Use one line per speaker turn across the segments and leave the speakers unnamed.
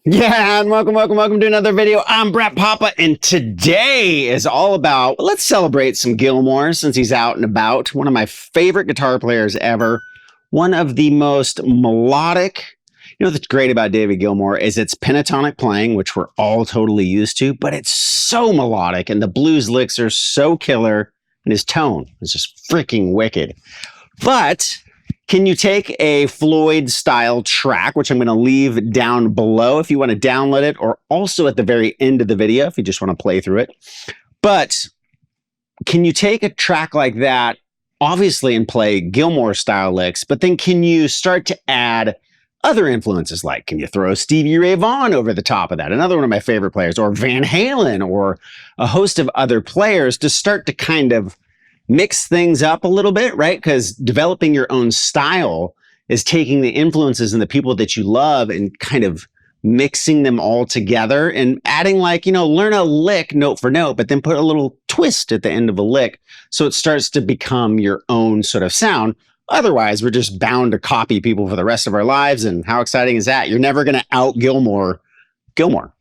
Yeah, and welcome to another video. I'm Brett Papa, and today is all about, let's celebrate some Gilmour since he's out and about. One of my favorite guitar players ever. One of the most melodic. You know what's great about David Gilmour is its pentatonic playing, which we're all totally used to, but it's so melodic, and the blues licks are so killer, and his tone is just freaking wicked. But can you take a Floyd style track, which I'm going to leave down below if you want to download it, or also at the very end of the video if you just want to play through it. But can you take a track like that, obviously, and play Gilmour style licks, but then can you start to add other influences? Like, can you throw Stevie Ray Vaughan over the top of that? Another one of my favorite players, or Van Halen, or a host of other players to start to kind of mix things up a little bit, right? Because developing your own style is taking the influences and the people that you love and kind of mixing them all together and adding, like, you know, learn a lick note for note, but then put a little twist at the end of a lick so it starts to become your own sort of sound. Otherwise, we're just bound to copy people for the rest of our lives. And how exciting is that? You're never going to out Gilmour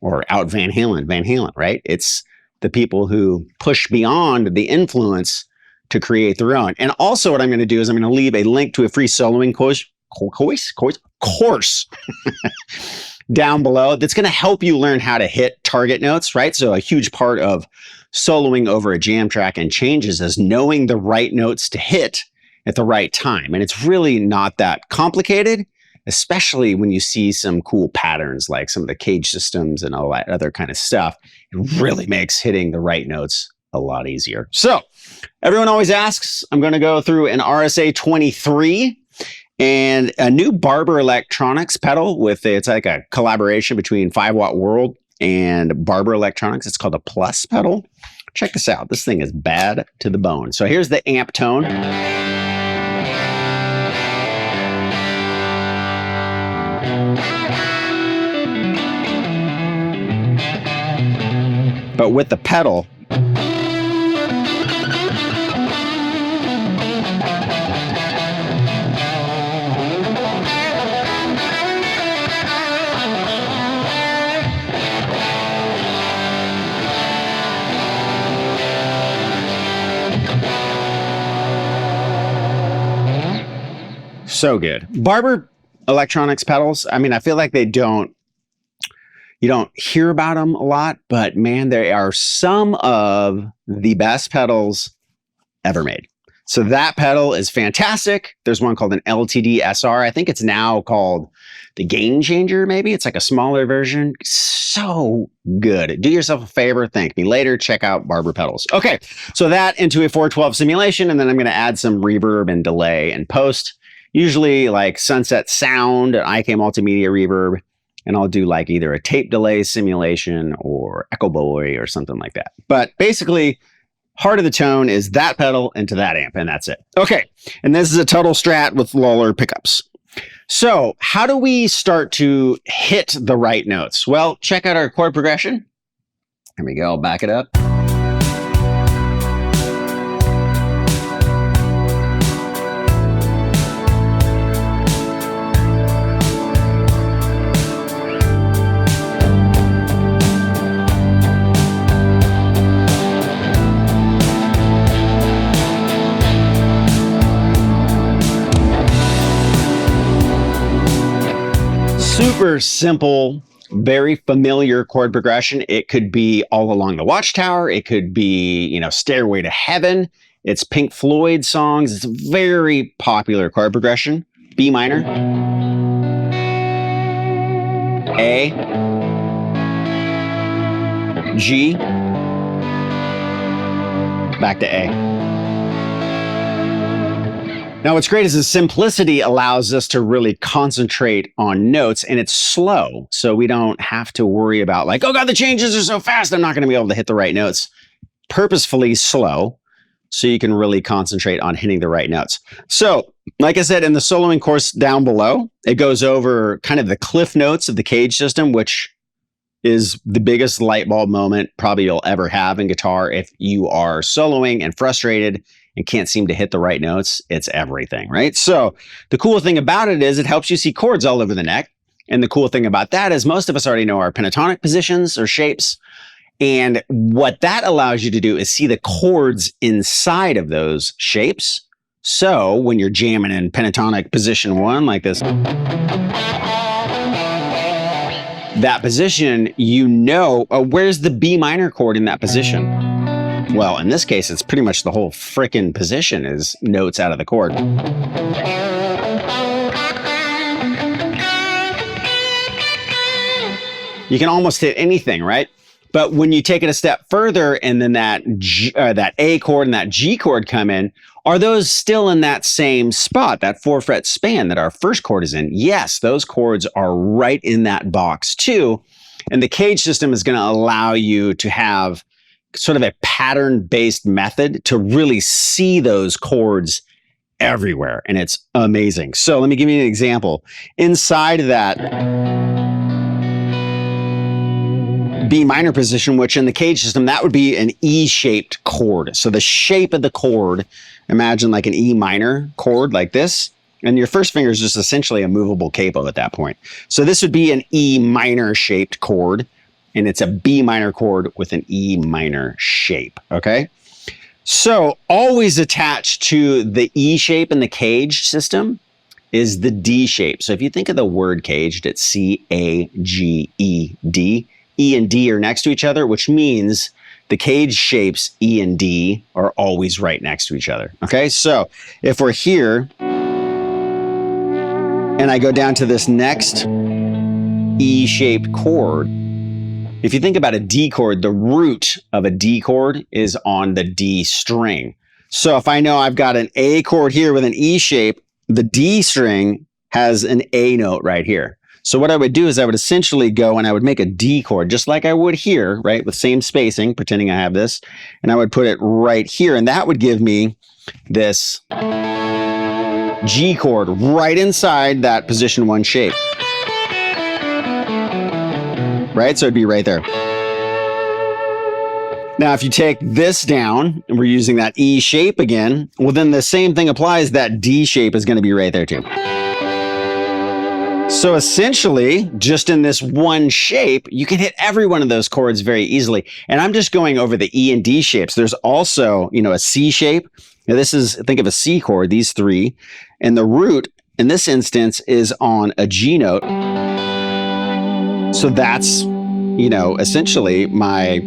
or out Van Halen, right? It's the people who push beyond the influence to create their own. And also what I'm going to do is I'm going to leave a link to a free soloing course down below that's going to help you learn how to hit target notes, right? So a huge part of soloing over a jam track and changes is knowing the right notes to hit at the right time. And it's really not that complicated, especially when you see some cool patterns like some of the cage systems and all that other kind of stuff. It really makes hitting the right notes a lot easier. So everyone always asks, I'm going to go through an RSA 23 and a new Barber Electronics pedal with, it's like a collaboration between 5 Watt World and Barber Electronics. It's called a Plus pedal. Check this out. This thing is bad to the bone. So here's the amp tone. But with the pedal, so good. Barber Electronics pedals, I mean, I feel like you don't hear about them a lot, but man, they are some of the best pedals ever made. So that pedal is fantastic. There's one called an LTD SR. I think it's now called the Game Changer, maybe. It's like a smaller version. So good. Do yourself a favor. Thank me later. Check out Barber pedals. Okay, so that into a 412 simulation, and then I'm going to add some reverb and delay and post. Usually like Sunset Sound, IK Multimedia reverb, and I'll do like either a tape delay simulation or Echo Boy or something like that. But basically, heart of the tone is that pedal into that amp, and that's it. Okay, and this is a Tuttle Strat with Lawler pickups. So how do we start to hit the right notes? Well, check out our chord progression. Here we go, I'll back it up. Super simple, very familiar chord progression. It could be All Along the Watchtower. It could be, you know, Stairway to Heaven. It's Pink Floyd songs. It's a very popular chord progression. B minor, A, G, back to A. Now, what's great is the simplicity allows us to really concentrate on notes, and it's slow. So we don't have to worry about like, oh God, the changes are so fast, I'm not going to be able to hit the right notes. Purposefully slow, so you can really concentrate on hitting the right notes. So, like I said, in the soloing course down below, it goes over kind of the cliff notes of the cage system, which is the biggest light bulb moment probably you'll ever have in guitar. If you are soloing and frustrated and can't seem to hit the right notes, it's everything, right? So the cool thing about it is it helps you see chords all over the neck. And the cool thing about that is most of us already know our pentatonic positions or shapes. And what that allows you to do is see the chords inside of those shapes. So when you're jamming in pentatonic position 1 like this, that position, you know, where's the B minor chord in that position? Well, in this case, it's pretty much the whole frickin' position is notes out of the chord. You can almost hit anything, right? But when you take it a step further and then that A chord and that G chord come in, are those still in that same spot, that 4-fret span that our first chord is in? Yes, those chords are right in that box too. And the cage system is going to allow you to have sort of a pattern-based method to really see those chords everywhere. And it's amazing. So let me give you an example. Inside of that B minor position, which in the cage system, that would be an E-shaped chord. So the shape of the chord, imagine like an E minor chord like this, and your first finger is just essentially a movable capo at that point. So this would be an E minor shaped chord, and it's a B minor chord with an E minor shape, okay? So always attached to the E shape in the cage system is the D shape. So if you think of the word caged, it's C-A-G-E-D. E and D are next to each other, which means the cage shapes E and D are always right next to each other. Okay, so if we're here and I go down to this next E-shaped chord, if you think about a D chord, the root of a D chord is on the D string. So if I know I've got an A chord here with an E shape, the D string has an A note right here. So what I would do is I would essentially go and I would make a D chord, just like I would here, right? With same spacing, pretending I have this. And I would put it right here. And that would give me this G chord right inside that position 1 shape. Right? So it'd be right there. Now, if you take this down, and we're using that E shape again, well, then the same thing applies. That D shape is going to be right there too. So essentially, just in this one shape, you can hit every one of those chords very easily. And I'm just going over the E and D shapes. There's also, you know, a C shape. Now this is, think of a C chord, these 3. And the root, in this instance, is on a G note. So that's, you know, essentially my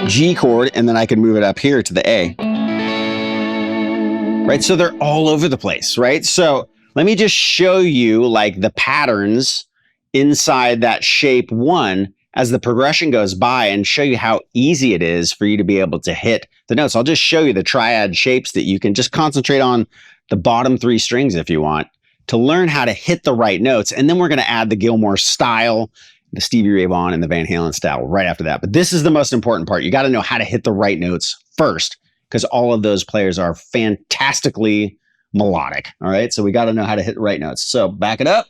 G chord, and then I can move it up here to the A. Right? So they're all over the place, right? So let me just show you like the patterns inside that shape 1 as the progression goes by and show you how easy it is for you to be able to hit the notes. I'll just show you the triad shapes that you can just concentrate on the bottom 3 strings if you want to learn how to hit the right notes. And then we're going to add the Gilmour-style, the Stevie Ray Vaughan, and the Van Halen style right after that. But this is the most important part. You got to know how to hit the right notes first, because all of those players are fantastically melodic. All right, so we got to know how to hit the right notes. So back it up.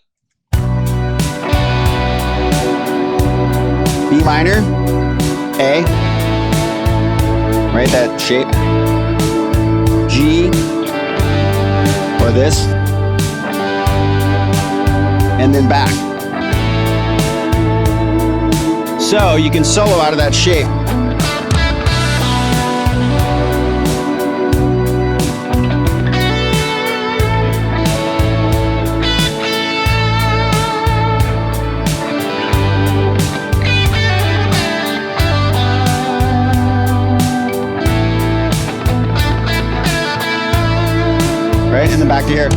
B minor, A, right, that shape. G, or this, and then back. So you can solo out of that shape. Right, and then back to here.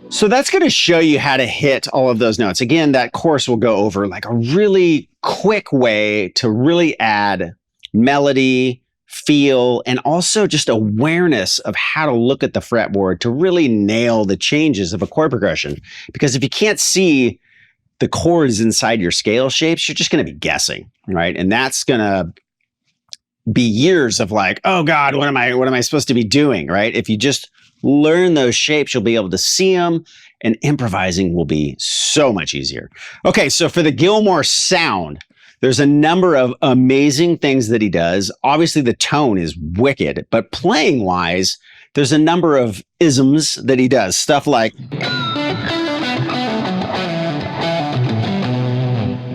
So that's going to show you how to hit all of those notes. Again, that course will go over like a really quick way to really add melody, feel, and also just awareness of how to look at the fretboard to really nail the changes of a chord progression. Because if you can't see the chords inside your scale shapes, you're just going to be guessing, right? And that's going to be years of like, oh God, what am I supposed to be doing, right? If you just learn those shapes, you'll be able to see them, and improvising will be so much easier. Okay, so for the Gilmour sound, there's a number of amazing things that he does. Obviously, the tone is wicked, but playing-wise, there's a number of isms that he does. Stuff like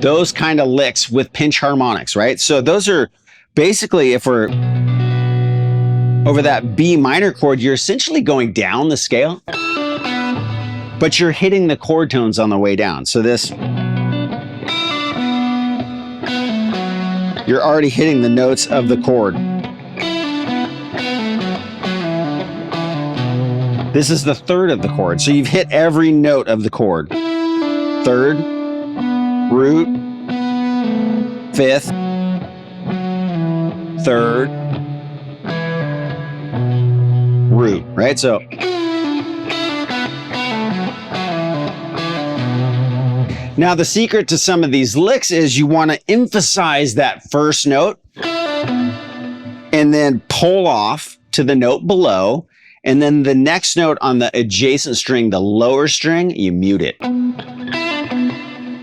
those kind of licks with pinch harmonics, right? So those are basically, if we're over that B minor chord, you're essentially going down the scale, but you're hitting the chord tones on the way down. So this, you're already hitting the notes of the chord. This is the third of the chord. So you've hit every note of the chord. Third, root, fifth, third, root, right? So now the secret to some of these licks is you want to emphasize that first note and then pull off to the note below. And then the next note on the adjacent string, the lower string, you mute it.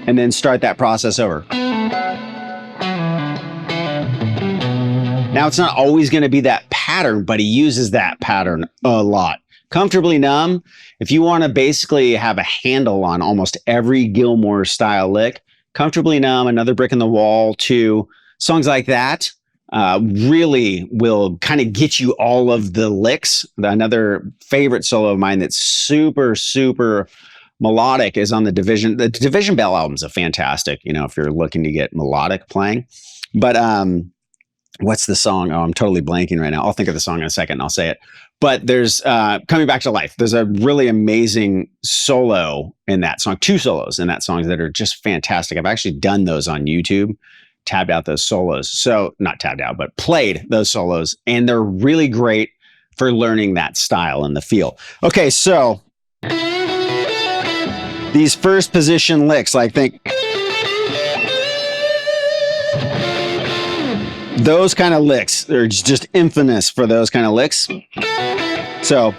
And then start that process over. Now, it's not always going to be that pattern, but he uses that pattern a lot. Comfortably Numb, if you want to basically have a handle on almost every Gilmour-style lick, Comfortably Numb, Another Brick in the Wall, too, songs like that really will kind of get you all of the licks. Another favorite solo of mine that's super, super melodic is on the Division. The Division Bell albums are fantastic, you know, if you're looking to get melodic playing. But what's the song? Oh, I'm totally blanking right now. I'll think of the song in a second and I'll say it. But there's Coming Back to Life. There's a really amazing solo in that song, 2 solos in that song that are just fantastic. I've actually done those on YouTube, tabbed out those solos. So not tabbed out, but played those solos. And they're really great for learning that style and the feel. Okay, so these first position licks, I think those kind of licks, they're just infamous for those kind of licks. So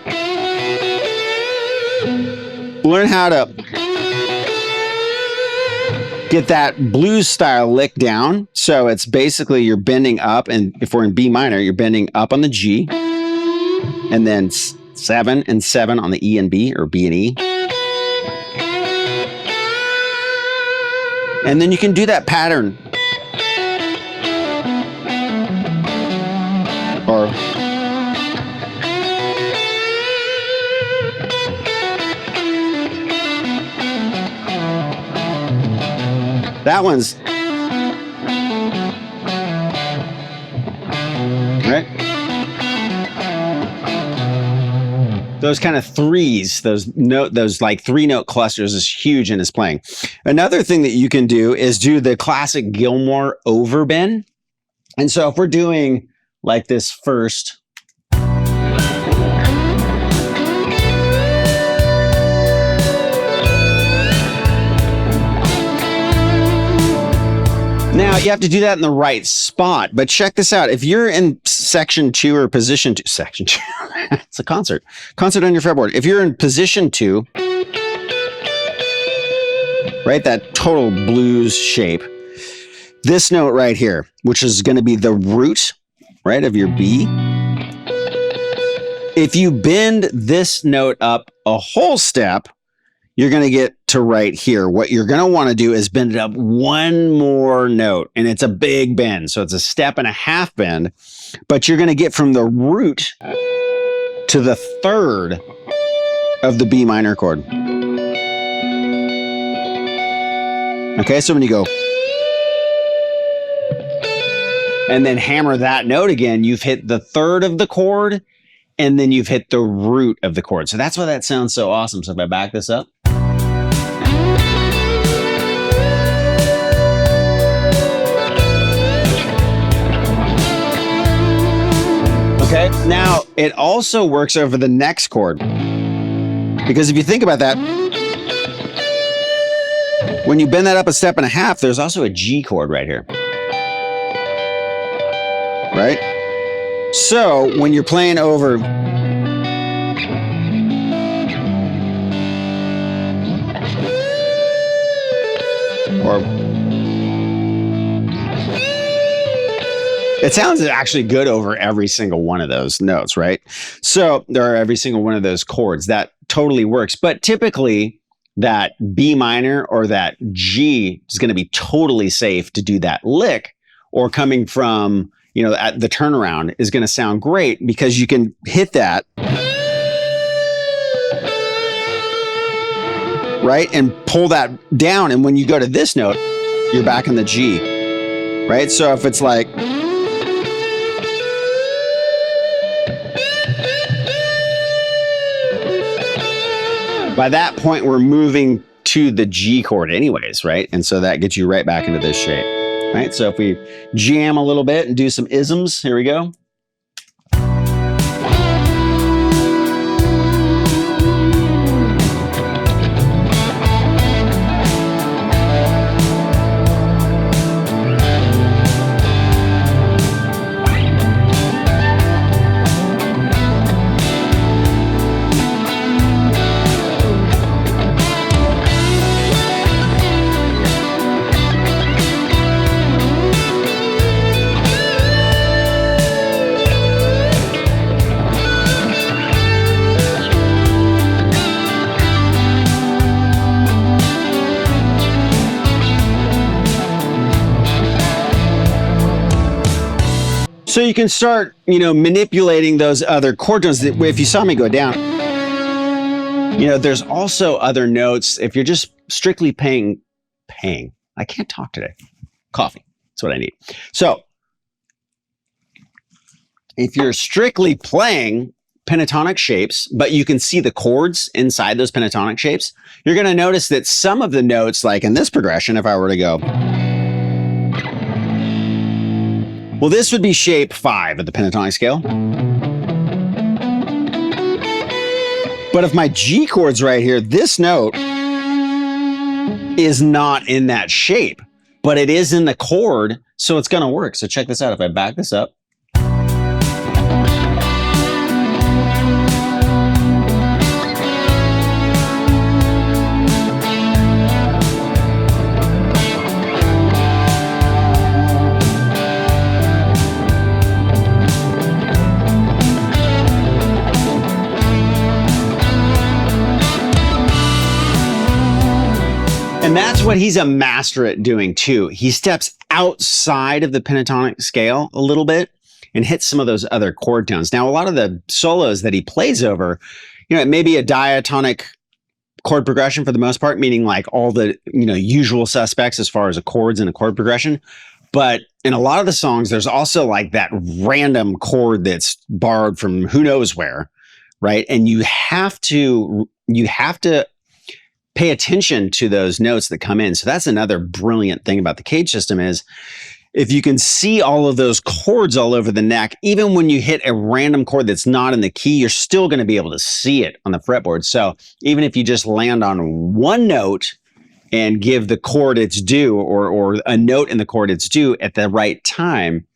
learn how to get that blues style lick down. So it's basically you're bending up, and if we're in B minor, you're bending up on the G, and then 7 and 7 on the E and B, or B and E. And then you can do that pattern. Or that one's right. Those kind of threes, those like 3-note clusters is huge in his playing. Another thing that you can do is do the classic Gilmour overbend. And so if we're doing like this first, now you have to do that in the right spot, but check this out. If you're in section 2 or position 2, section 2, it's a concert on your fretboard. If you're in position 2, right, that total blues shape, this note right here, which is going to be the root, right, of your B. If you bend this note up a whole step, you're going to get to right here. What you're going to want to do is bend it up one more note, and it's a big bend. So it's a 1.5 step bend, but you're going to get from the root to the 3rd of the B minor chord. Okay, so when you go and then hammer that note again, you've hit the 3rd of the chord, and then you've hit the root of the chord. So that's why that sounds so awesome. So if I back this up. Okay, now it also works over the next chord. Because if you think about that, when you bend that up a 1.5 steps, there's also a G chord right here. Right? So when you're playing over, or it sounds actually good over every single one of those notes, right? So there are every single one of those chords. That totally works. But typically that B minor or that G is going to be totally safe to do that lick, or coming from, you know, at the turnaround is going to sound great because you can hit that, right? And pull that down. And when you go to this note, you're back in the G, right? So if it's like, by that point, we're moving to the G chord anyways, right? And so that gets you right back into this shape, right? So if we jam a little bit and do some isms, here we go. So you can start, you know, manipulating those other chord tones. If you saw me go down, you know, there's also other notes. If you're just strictly paying, I can't talk today. Coffee, that's what I need. So if you're strictly playing pentatonic shapes, but you can see the chords inside those pentatonic shapes, you're going to notice that some of the notes, like in this progression, if I were to go, well, this would be shape 5 of the pentatonic scale. But if my G chord's right here, this note is not in that shape, but it is in the chord, so it's gonna work. So check this out. If I back this up, and that's what he's a master at doing too. He steps outside of the pentatonic scale a little bit and hits some of those other chord tones. Now, a lot of the solos that he plays over, you know, it may be a diatonic chord progression for the most part, meaning like all the, you know, usual suspects as far as chords and a chord progression. But in a lot of the songs, there's also like that random chord that's borrowed from who knows where, right? And you have to pay attention to those notes that come in. So that's another brilliant thing about the cage system is if you can see all of those chords all over the neck, even when you hit a random chord that's not in the key, you're still going to be able to see it on the fretboard. So even if you just land on one note and give the chord its due, or a note in the chord its due at the right time,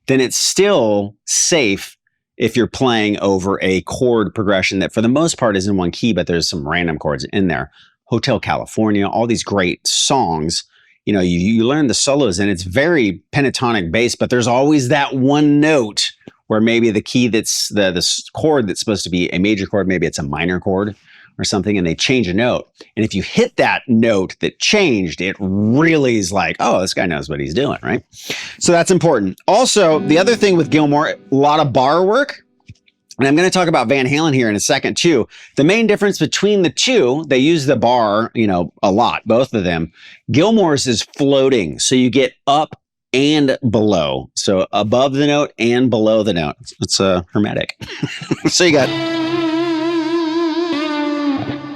then it's still safe if you're playing over a chord progression that for the most part is in one key, but there's some random chords in there. Hotel California, all these great songs, you know, you learn the solos and it's very pentatonic based, but there's always that one note where maybe the key that's the chord that's supposed to be a major chord, maybe it's a minor chord or something, and they change a note. And if you hit that note that changed, it really is like, oh, this guy knows what he's doing, right? So that's important. Also, the other thing with Gilmour, a lot of bar work. And I'm going to talk about Van Halen here in a second too. The main difference between the two, they use the bar, you know, a lot, both of them. Gilmour's is floating. So you get up and below. So above the note and below the note. It's hermetic. So you got,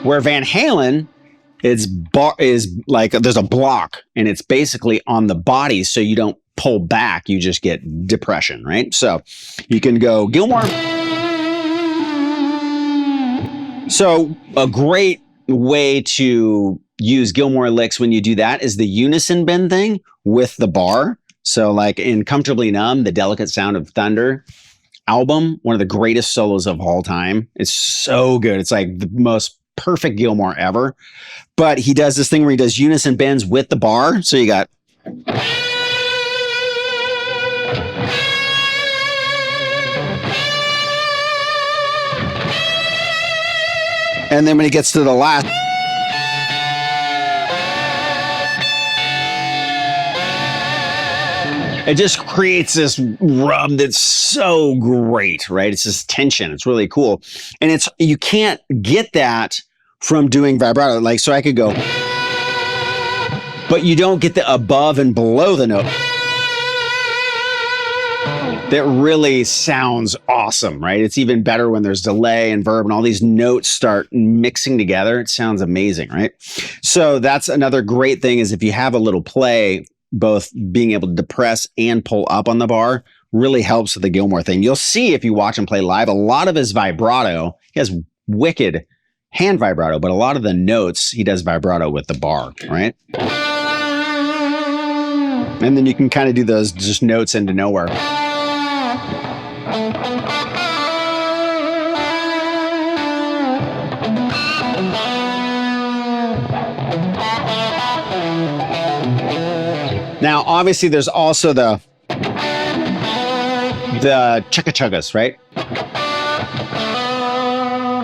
where Van Halen is like, there's a block and it's basically on the body. So you don't pull back, you just get depression, right? So you can go Gilmour. So a great way to use Gilmour licks when you do that is the unison bend thing with the bar. So like in Comfortably Numb, the delicate sound of thunder, album, one of the greatest solos of all time. It's so good. It's like the most perfect Gilmour ever. But he does this thing where he does unison bends with the bar. So you got... And then when he gets to the last... It just creates this rub that's so great, right? It's this tension. It's really cool. And you can't get that from doing vibrato. Like, so I could go, but you don't get the above and below the note. That really sounds awesome, right? It's even better when there's delay and verb and all these notes start mixing together. It sounds amazing, right? So that's another great thing, is if you have a little play, both being able to depress and pull up on the bar really helps with the Gilmour thing. You'll see if you watch him play live, a lot of his vibrato, he has wicked hand vibrato, but a lot of the notes, he does vibrato with the bar, right? And then you can kind of do those just notes into nowhere. Now, obviously, there's also the chugga-chuggas, right?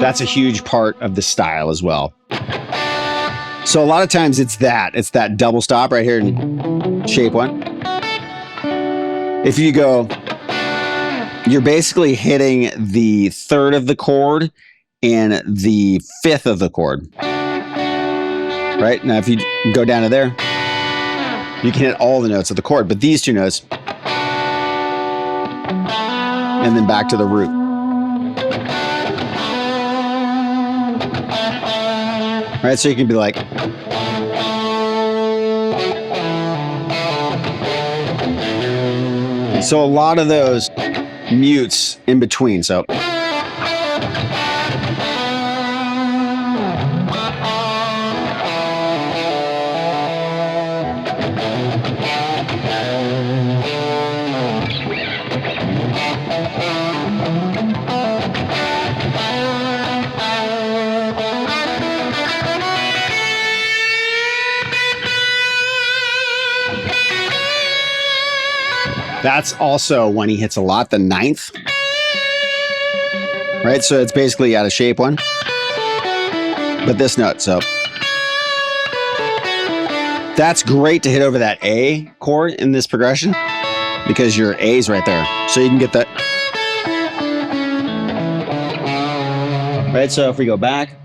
That's a huge part of the style as well. So a lot of times it's that double stop right here in shape one. If you go, you're basically hitting the third of the chord and the fifth of the chord. Right? Now, if you go down to there, you can hit all the notes of the chord, but these two notes, and then back to the root. Right, so you can be like, so a lot of those mutes in between, so. That's also when he hits a lot, the ninth. Right, so it's basically out of shape one. But this note, so. That's great to hit over that A chord in this progression, because your A's right there. So you can get that. Right, so if we go back.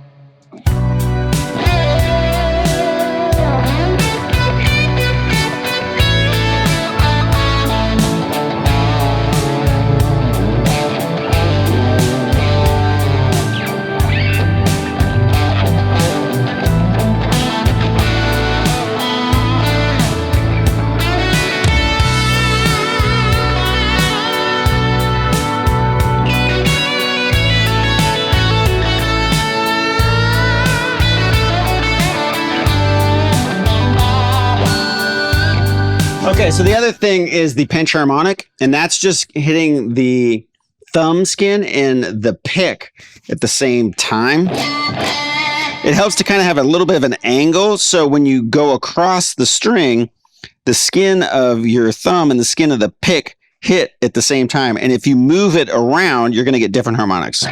Okay, so the other thing is the pinch harmonic, and that's just hitting the thumb skin and the pick at the same time. It helps to kind of have a little bit of an angle, so when you go across the string, the skin of your thumb and the skin of the pick hit at the same time, and if you move it around, you're going to get different harmonics.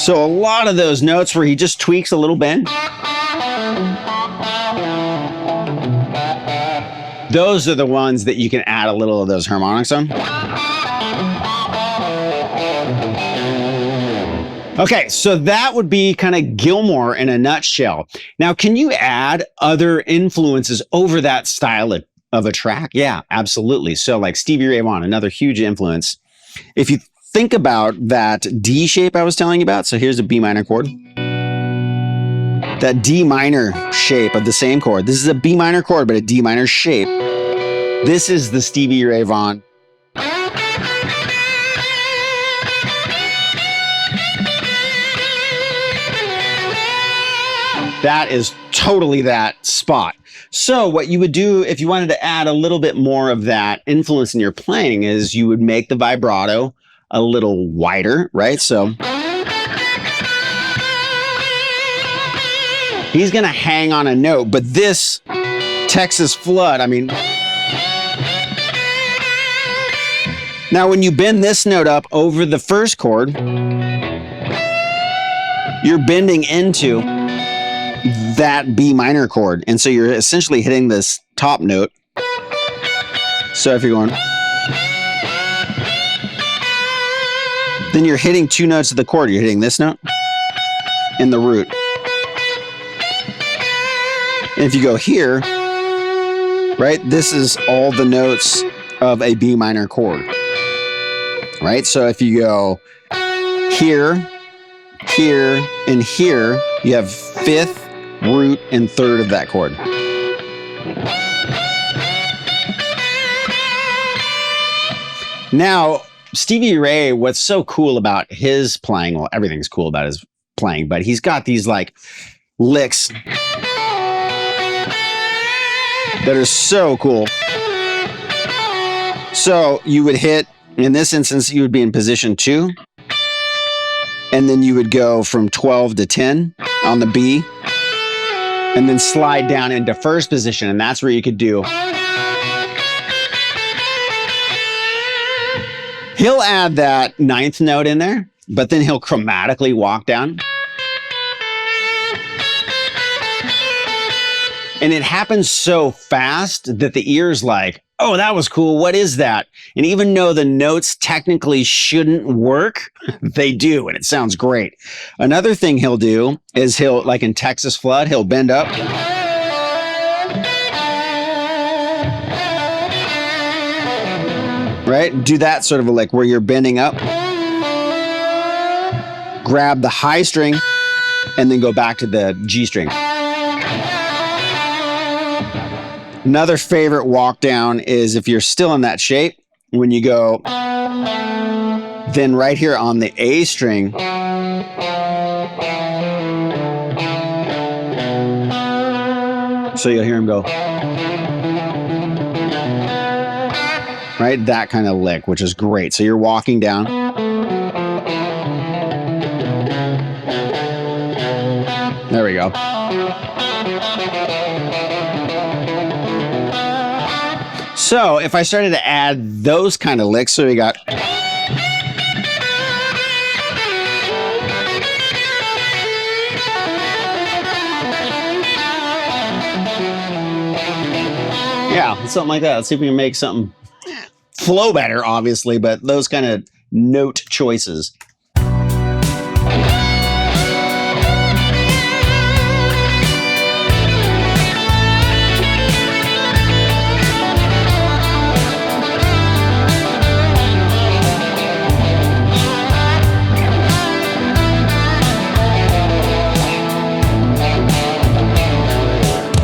So a lot of those notes where he just tweaks a little bend, those are the ones that you can add a little of those harmonics on. Okay, so that would be kind of Gilmour in a nutshell. Now, can you add other influences over that style of a track? Yeah, absolutely. So like Stevie Ray Vaughan, another huge influence. If you think about that D shape I was telling you about. So here's a B minor chord. That D minor shape of the same chord. This is a B minor chord, but a D minor shape. This is the Stevie Ray Vaughan. That is totally that spot. So what you would do if you wanted to add a little bit more of that influence in your playing is you would make the vibrato a little wider, right? So he's going to hang on a note, but this Texas flood, I mean, now when you bend this note up over the first chord, you're bending into that B minor chord. And so you're essentially hitting this top note. So if you're going, then you're hitting two notes of the chord. You're hitting this note and the root. And if you go here, right, this is all the notes of a B minor chord, right? So if you go here, here, and here, you have fifth, root, and third of that chord. Now, Stevie Ray, what's so cool about his playing, well, everything's cool about his playing, but he's got these like licks that are so cool. So you would hit, in this instance, you would be in position 2, and then you would go from 12 to 10 on the B, and then slide down into first position, and that's where you could do. He'll add that 9th note in there, but then he'll chromatically walk down. And it happens so fast that the ear's like, oh, that was cool. What is that? And even though the notes technically shouldn't work, they do, and it sounds great. Another thing he'll do is he'll, like in Texas Flood, he'll bend up. Right? Do that sort of a lick where you're bending up. Grab the high string and then go back to the G string. Another favorite walk down is if you're still in that shape, when you go, then right here on the A string, so you'll hear him go, right? That kind of lick, which is great. So you're walking down. There we go. So if I started to add those kind of licks, so we got. Yeah, something like that. Let's see if we can make something flow better, obviously, but those kind of note choices.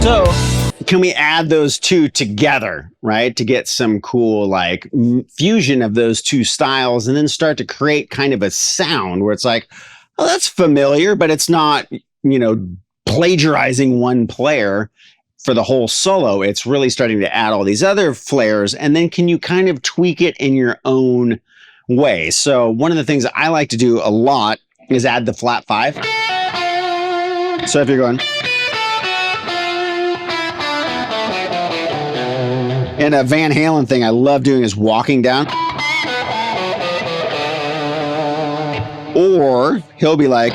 So can we add those two together, right? To get some cool like fusion of those two styles and then start to create kind of a sound where it's like, oh, that's familiar, but it's not, you know, plagiarizing one player for the whole solo. It's really starting to add all these other flares. And then can you kind of tweak it in your own way? So one of the things that I like to do a lot is add the flat 5. So if you're going, and a Van Halen thing I love doing is walking down. Or he'll be like,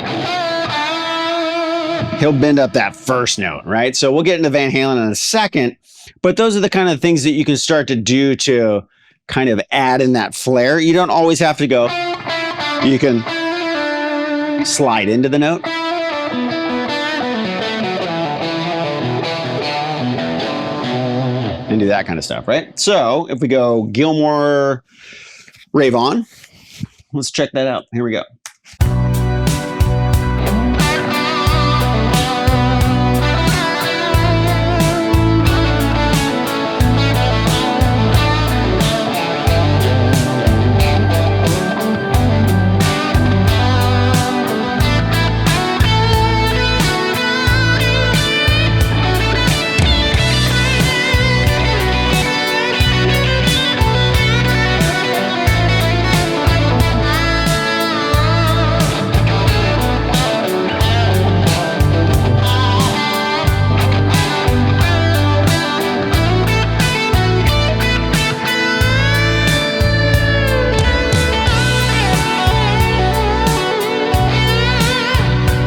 he'll bend up that first note, right? So we'll get into Van Halen in a second, but those are the kind of things that you can start to do to kind of add in that flair. You don't always have to go, you can slide into the note. And do that kind of stuff, right? So if we go Gilmour-Ray Vaughan, let's check that out. Here we go.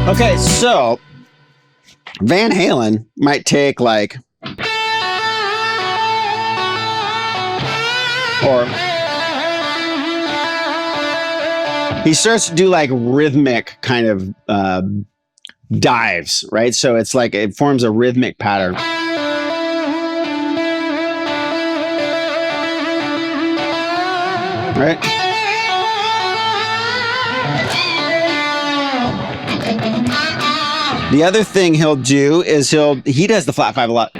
Okay, so Van Halen might take like, or he starts to do like rhythmic kind of dives, right? So it's like it forms a rhythmic pattern. Right? The other thing he'll do is he does the flat five a lot.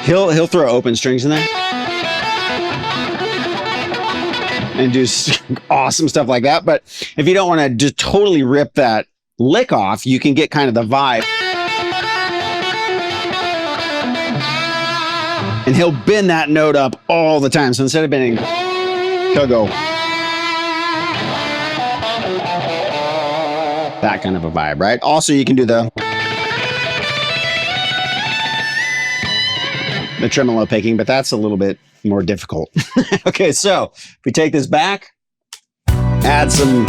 He'll throw open strings in there and do awesome stuff like that. But if you don't want to just totally rip that lick off, you can get kind of the vibe. And he'll bend that note up all the time. So instead of bending, he'll go that kind of a vibe, right? Also, you can do the tremolo picking, but that's a little bit more difficult. Okay, so if we take this back, add some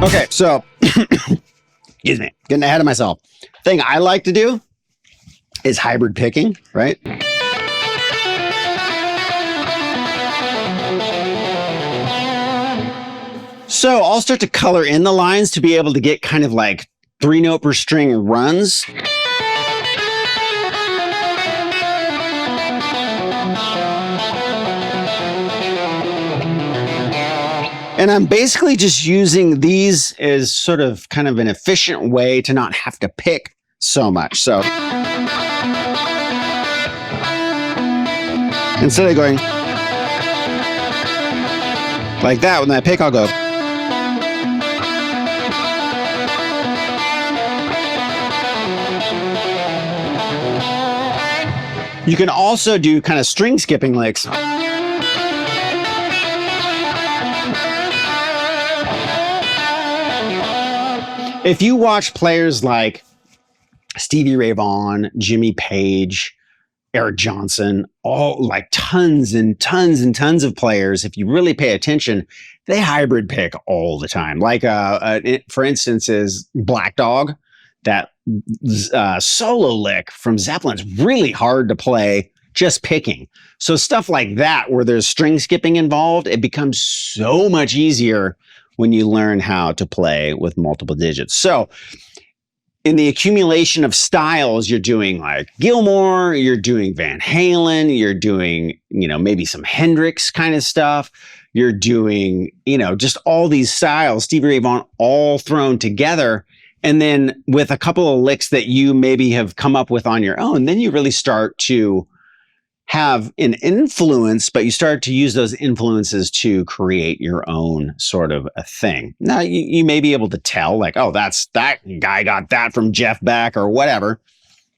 Okay, so, excuse me, getting ahead of myself. Thing I like to do is hybrid picking, right? So I'll start to color in the lines to be able to get kind of like 3-note per string runs. And I'm basically just using these as sort of kind of an efficient way to not have to pick so much. So instead of going like that, when I pick, I'll go. You can also do kind of string skipping licks. If you watch players like Stevie Ray Vaughan, Jimmy Page, Eric Johnson, all like tons and tons and tons of players, if you really pay attention, they hybrid pick all the time. Like, for instance, is Black Dog, that solo lick from Zeppelin's really hard to play just picking. So stuff like that, where there's string skipping involved, it becomes so much easier when you learn how to play with multiple digits. So in the accumulation of styles, you're doing like Gilmour, you're doing Van Halen, you're doing, maybe some Hendrix kind of stuff. You're doing, just all these styles, Stevie Ray Vaughan, all thrown together. And then with a couple of licks that you maybe have come up with on your own, then you really start to have an influence, but you start to use those influences to create your own sort of a thing. Now, you may be able to tell, like, oh, that guy got that from Jeff Beck or whatever.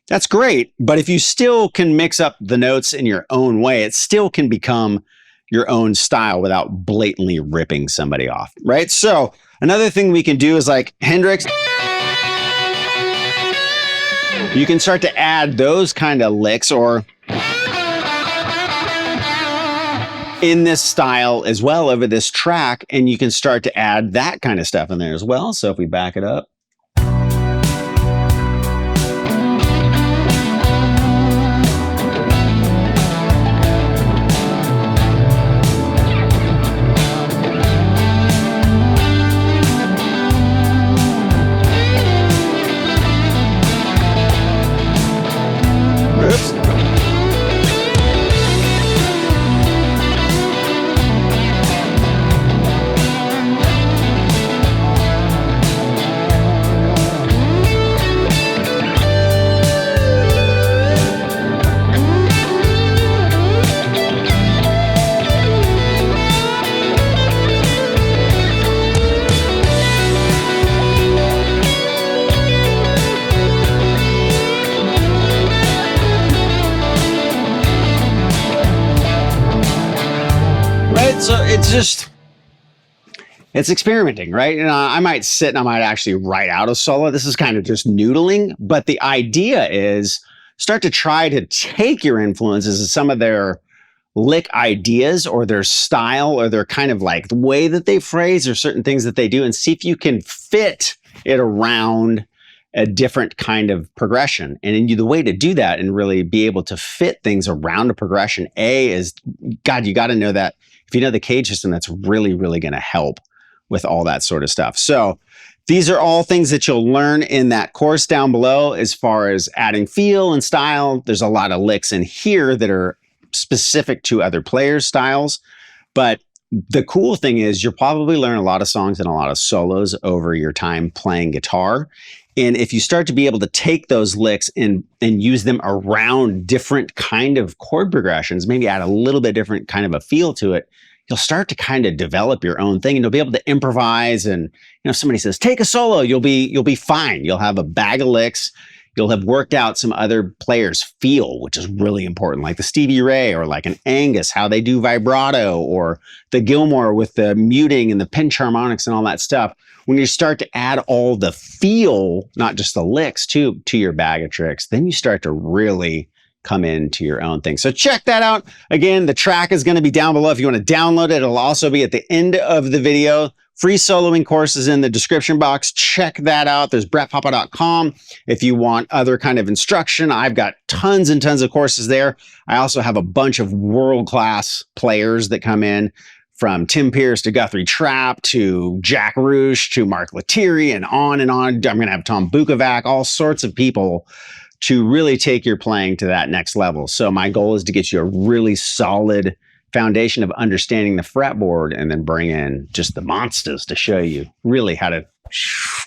That's great. But if you still can mix up the notes in your own way, it still can become your own style without blatantly ripping somebody off, right? So another thing we can do is like Hendrix. You can start to add those kind of licks, or in this style as well over this track, and you can start to add that kind of stuff in there as well. So if we back it up. So it's experimenting, right? And I might sit and I might actually write out a solo. This is kind of just noodling, but the idea is start to try to take your influences and some of their lick ideas or their style or their kind of like the way that they phrase or certain things that they do, and see if you can fit it around a different kind of progression. And the way to do that and really be able to fit things around a progression, is, God, you got to know that. If you know the cage system, that's really, really going to help with all that sort of stuff. So these are all things that you'll learn in that course down below as far as adding feel and style. There's a lot of licks in here that are specific to other players' styles. But the cool thing is you'll probably learn a lot of songs and a lot of solos over your time playing guitar. And if you start to be able to take those licks and use them around different kind of chord progressions, maybe add a little bit different kind of a feel to it, you'll start to kind of develop your own thing, and you'll be able to improvise. And if somebody says, take a solo, you'll be fine. You'll have a bag of licks. You'll have worked out some other players' feel, which is really important, like the Stevie Ray or like an Angus, how they do vibrato, or the Gilmour with the muting and the pinch harmonics and all that stuff. When you start to add all the feel, not just the licks, to your bag of tricks, then you start to really come into your own thing. So check that out. Again, the track is going to be down below. If you want to download it, it'll also be at the end of the video. Free soloing courses in the description box. Check that out. There's brettpapa.com. If you want other kind of instruction, I've got tons and tons of courses there. I also have a bunch of world-class players that come in, from Tim Pierce to Guthrie Trapp to Jack Roush to Mark Lettieri and on and on. I'm going to have Tom Bukovac, all sorts of people to really take your playing to that next level. So my goal is to get you a really solid foundation of understanding the fretboard, and then bring in just the monsters to show you really how to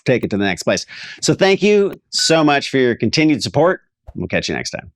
take it to the next place. So thank you so much for your continued support. We'll catch you next time.